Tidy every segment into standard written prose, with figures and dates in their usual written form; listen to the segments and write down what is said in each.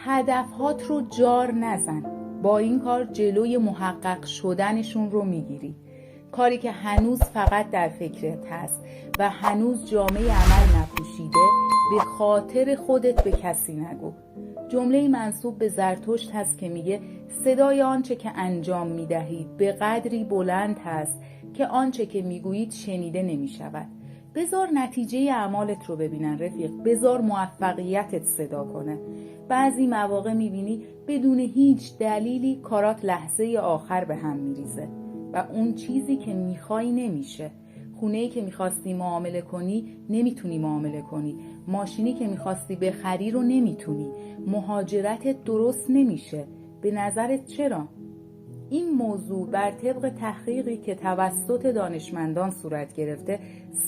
هدفهات رو جار نزن. با این کار جلوی محقق شدنشون رو میگیری. کاری که هنوز فقط در فکرت هست و هنوز جامعه عمل نپوشیده، به خاطر خودت به کسی نگو. جمله منسوب به زرتشت هست که میگه صدای آنچه که انجام میدهید به قدری بلند هست که آنچه که میگویید شنیده نمیشود. بذار نتیجه اعمالت رو ببینن رفیق. بذار موفقیتت صدا کنه. بعضی مواقع میبینی بدون هیچ دلیلی کارات لحظه آخر به هم میریزه و اون چیزی که میخوای نمیشه. خونه‌ای که میخواستی معامله کنی نمیتونی معامله کنی. ماشینی که میخواستی بخری رو نمیتونی. مهاجرتت درست نمیشه. به نظرت چرا؟ این موضوع بر طبق تحقیقی که توسط دانشمندان صورت گرفته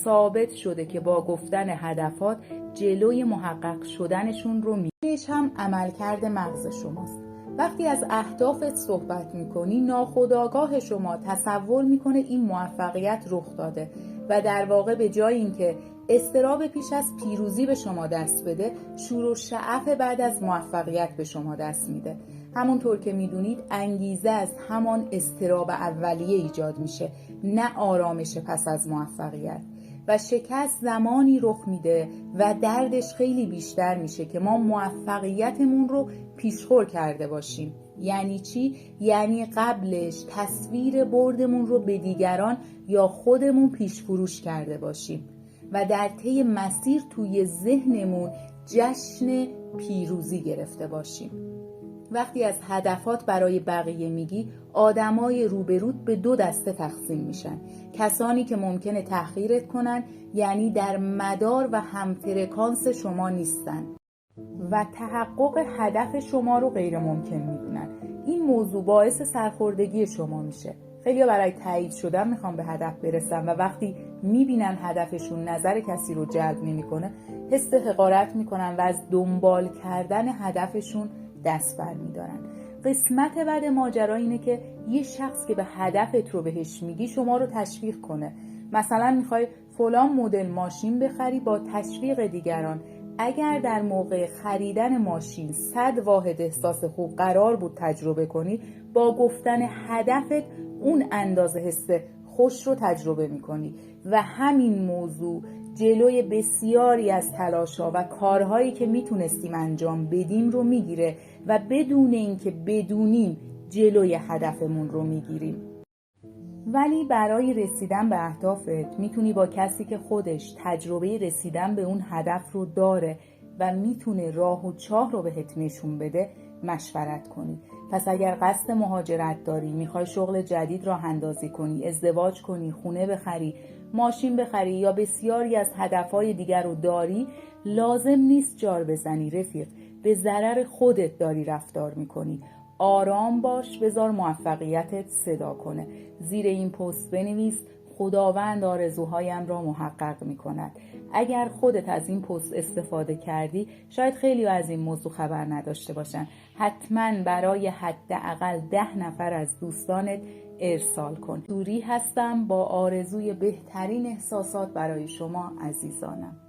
ثابت شده که با گفتن هدفات جلوی محقق شدنشون رو میگیریش. هم عملکرد مغز شماست. وقتی از اهدافت صحبت میکنی ناخودآگاه شما تصور میکنه این موفقیت رخ داده و در واقع به جای اینکه اضطراب پیش از پیروزی به شما دست بده، شور و شعف بعد از موفقیت به شما دست میده. همونطور که میدونید انگیزه از همان اضطراب اولیه ایجاد میشه، نه آرامش پس از موفقیت. و شکست زمانی رخ میده و دردش خیلی بیشتر میشه که ما موفقیتمون رو پیشخور کرده باشیم. یعنی چی؟ یعنی قبلش تصویر بردمون رو به دیگران یا خودمون پیشفروش کرده باشیم و در طی مسیر توی ذهنمون جشن پیروزی گرفته باشیم. وقتی از هدفات برای بقیه میگی، آدمای روبروت به دو دسته تقسیم میشن. کسانی که ممکنه تحقیرت کنن، یعنی در مدار و همفرکانس شما نیستن و تحقق هدف شما رو غیر ممکن میدونن. این موضوع باعث سرخوردگی شما میشه. خیلی برای تایید شدن میخوان به هدف برسن و وقتی میبینن هدفشون نظر کسی رو جلب نمیکنه، حس حقارت میکنن و از دنبال کردن هدفشون دست بر میدارن. قسمت بعد ماجرا اینه که یه شخص که به هدفت رو بهش میگی شما رو تشویق کنه. مثلا میخوای فلان مدل ماشین بخری، با تشویق دیگران اگر در موقع خریدن ماشین 100 واحد احساس خوب قرار بود تجربه کنی، با گفتن هدفت اون اندازه حس خوش رو تجربه میکنی و همین موضوع جلوی بسیاری از تلاش‌ها و کارهایی که میتونستیم انجام بدیم رو میگیره و بدون اینکه بدونیم جلوی هدفمون رو میگیریم. ولی برای رسیدن به اهدافت میتونی با کسی که خودش تجربه رسیدن به اون هدف رو داره و میتونه راه و چاه رو بهت نشون بده مشورت کنی. پس اگر قصد مهاجرت داری، میخوای شغل جدید راه اندازی کنی، ازدواج کنی، خونه بخری، ماشین بخری یا بسیاری از هدفهای دیگر رو داری، لازم نیست جار بزنی رفیق. به ضرر خودت داری رفتار میکنی. آرام باش، بذار موفقیتت صدا کنه. زیر این پست بنویس خداوند آرزوهایم را محقق میکند. اگر خودت از این پست استفاده کردی، شاید خیلی از این موضوع خبر نداشته باشن. حتما برای حداقل 10 نفر از دوستانت ارسال کن. دوری هستم با آرزوی بهترین احساسات برای شما عزیزانم.